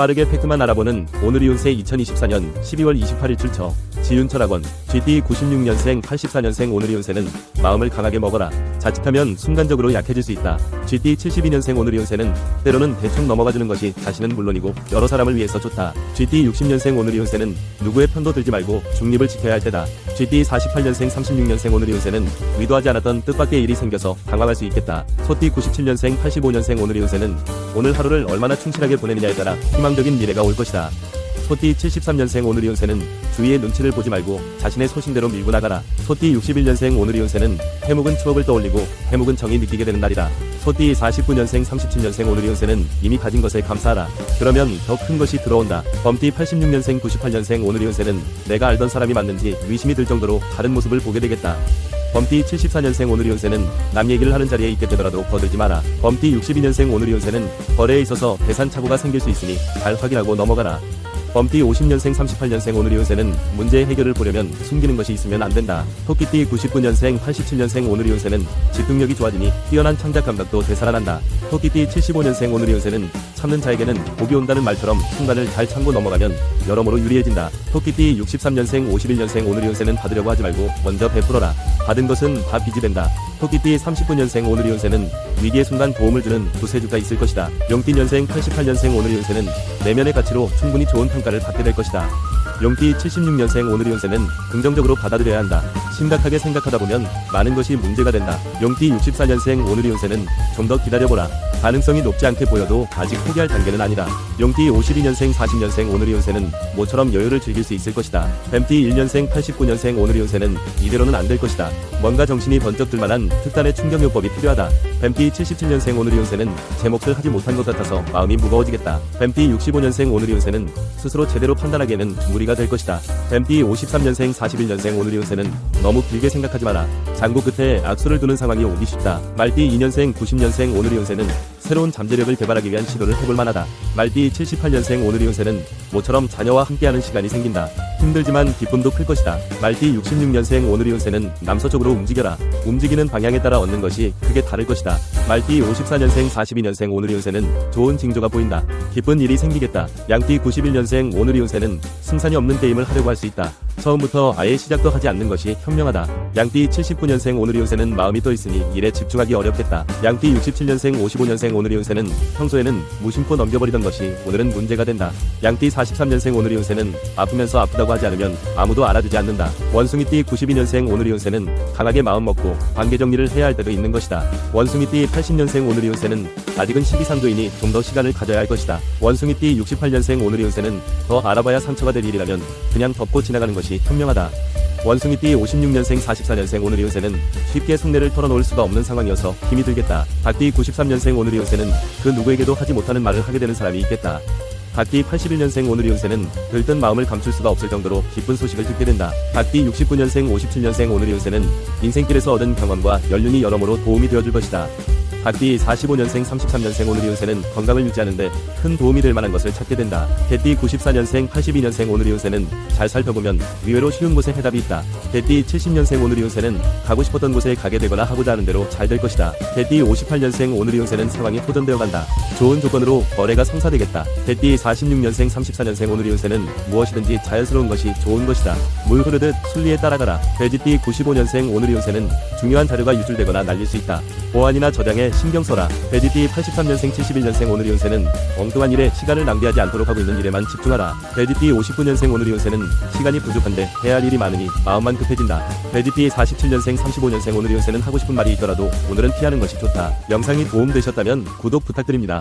빠르게 팩트만 알아보는 오늘의 운세 2024년 12월 28일 출처 지윤철학원 GT 96년생 84년생 오늘의 운세는 마음을 강하게 먹어라. 자칫하면 순간적으로 약해질 수 있다. GT 72년생 오늘의 운세는 때로는 대충 넘어가주는 것이 자신은 물론이고 여러 사람을 위해서 좋다. GT 60년생 오늘의 운세는 누구의 편도 들지 말고 중립을 지켜야 할 때다. GT 48년생 36년생 오늘의 운세는 의도하지 않았던 뜻밖의 일이 생겨서 당황할 수 있겠다. 소띠 97년생 85년생 오늘의 운세는 오늘 하루를 얼마나 충실하게 보내느냐에 따라 희망적인 미래가 올 것이다. 소띠 73년생 오늘의 운세는 주위의 눈치를 보지 말고 자신의 소신대로 밀고 나가라. 소띠 61년생 오늘의 운세는 해묵은 추억을 떠올리고 해묵은 정이 느끼게 되는 날이다. 소띠 49년생 37년생 오늘의 운세는 이미 가진 것에 감사하라. 그러면 더 큰 것이 들어온다. 범띠 86년생 98년생 오늘의 운세는 내가 알던 사람이 맞는지 의심이 들 정도로 다른 모습을 보게 되겠다. 범띠 74년생 오늘의 운세는 남 얘기를 하는 자리에 있게 되더라도 거들지 마라. 범띠 62년생 오늘의 운세는 거래에 있어서 계산착오가 생길 수 있으니 잘 확인하고 넘어가라. 범띠 50년생 38년생 오늘의 운세는 문제의 해결을 보려면 숨기는 것이 있으면 안된다. 토끼띠 99년생 87년생 오늘의 운세는 집중력이 좋아지니 뛰어난 창작 감각도 되살아난다. 토끼띠 75년생 오늘의 운세는 참는 자에게는 복이 온다는 말처럼 순간을 잘 참고 넘어가면 여러모로 유리해진다. 토끼띠 63년생 51년생 오늘의 운세는 받으려고 하지 말고 먼저 베풀어라. 받은 것은 다 빚이 된다. 토끼띠 39년생 오늘의 운세는 위기의 순간 도움을 주는 구세주가 있을 것이다. 용띠년생 88년생 오늘의 운세는 내면의 가치로 충분히 좋은 평가를 받게 될 것이다. 용띠 76년생 오늘의 운세는 긍정적으로 받아들여야 한다. 심각하게 생각하다 보면 많은 것이 문제가 된다. 용띠 64년생 오늘의 운세는 좀 더 기다려보라. 가능성이 높지 않게 보여도 아직 포기할 단계는 아니다. 용띠 52년생 40년생 오늘의 운세는 모처럼 여유를 즐길 수 있을 것이다. 뱀띠 1년생 89년생 오늘의 운세는 이대로는 안 될 것이다. 뭔가 정신이 번쩍 들만한 특단의 충격요법이 필요하다. 뱀띠 77년생 오늘의 운세는 제 몫을 하지 못한 것 같아서 마음이 무거워지겠다. 뱀띠 65년생 오늘의 운세는 스스로 제대로 판단하기에는 무리가 될 것이다. 뱀띠 53년생 41년생 오늘의 운세는 너무 길게 생각하지 마라. 장고 끝에 악수를 두는 상황이 오기 쉽다. 말띠 2년생 90년생 오늘의 운세는 새로운 잠재력을 개발하기 위한 시도를 해볼 만하다. 말띠 78년생 오늘의 운세는 모처럼 자녀와 함께하는 시간이 생긴다. 힘들지만 기쁨도 클 것이다. 말띠 66년생 오늘의 운세는 남서쪽으로 움직여라. 움직이는 방향에 따라 얻는 것이 크게 다를 것이다. 말띠 54년생 42년생 오늘의 운세는 좋은 징조가 보인다. 기쁜 일이 생기겠다. 양띠 91년생 오늘의 운세는 승산이 없는 게임을 하려고 할 수 있다. 처음부터 아예 시작도 하지 않는 것이 현명하다. 양띠 79년생 오늘의 운세는 마음이 떠 있으니 일에 집중하기 어렵겠다. 양띠 67년생 55년생 오늘의 운세는 평소에는 무심코 넘겨버리던 것이 오늘은 문제가 된다. 양띠 43년생 오늘의 운세는 아프면서 아프다고 하지 않으면 아무도 알아주지 않는다. 원숭이띠 92년생 오늘의 운세는 강하게 마음 먹고 관계 정리를 해야 할 때도 있는 것이다. 원숭이띠 80년생 오늘의 운세는 아직은 시기상조이니 좀 더 시간을 가져야 할 것이다. 원숭이띠 68년생 오늘의 운세는 더 알아봐야 상처가 될 일이라면 그냥 덮고 지나가는 것이 현명하다. 원숭이띠 56년생 44년생 오늘의 운세는 쉽게 속내를 털어놓을 수가 없는 상황이어서 힘이 들겠다. 닭띠 93년생 오늘의 운세는 그 누구에게도 하지 못하는 말을 하게 되는 사람이 있겠다. 닭띠 81년생 오늘의 운세는 들뜬 마음을 감출 수가 없을 정도로 기쁜 소식을 듣게 된다. 닭띠 69년생 57년생 오늘의 운세는 인생길에서 얻은 경험과 연륜이 여러모로 도움이 되어줄 것이다. 닭띠 45년생 33년생 오늘의 운세는 건강을 유지하는데 큰 도움이 될 만한 것을 찾게 된다. 개띠 94년생 82년생 오늘의 운세는 잘 살펴보면 의외로 쉬운 곳에 해답이 있다. 개띠 70년생 오늘의 운세는 가고 싶었던 곳에 가게 되거나 하고자 하는 대로 잘 될 것이다. 개띠 58년생 오늘의 운세는 상황이 호전되어 간다. 좋은 조건으로 거래가 성사되겠다. 개띠 46년생 34년생 오늘의 운세는 무엇이든지 자연스러운 것이 좋은 것이다. 물 흐르듯 순리에 따라가라. 돼지띠 95년생 오늘의 운세는 중요한 자료가 유출되거나 날릴 수 있다. 보안이나 저장에 신경 써라. 돼지띠 83년생 71년생 오늘의 운세는 엉뚱한 일에 시간을 낭비하지 않도록 하고 있는 일에만 집중하라. 돼지띠 59년생 오늘의 운세는 시간이 부족한데 해야 할 일이 많으니 마음만 급해진다. 돼지띠 47년생 35년생 오늘의 운세는 하고 싶은 말이 있더라도 오늘은 피하는 것이 좋다. 영상이 도움되셨다면 구독 부탁드립니다.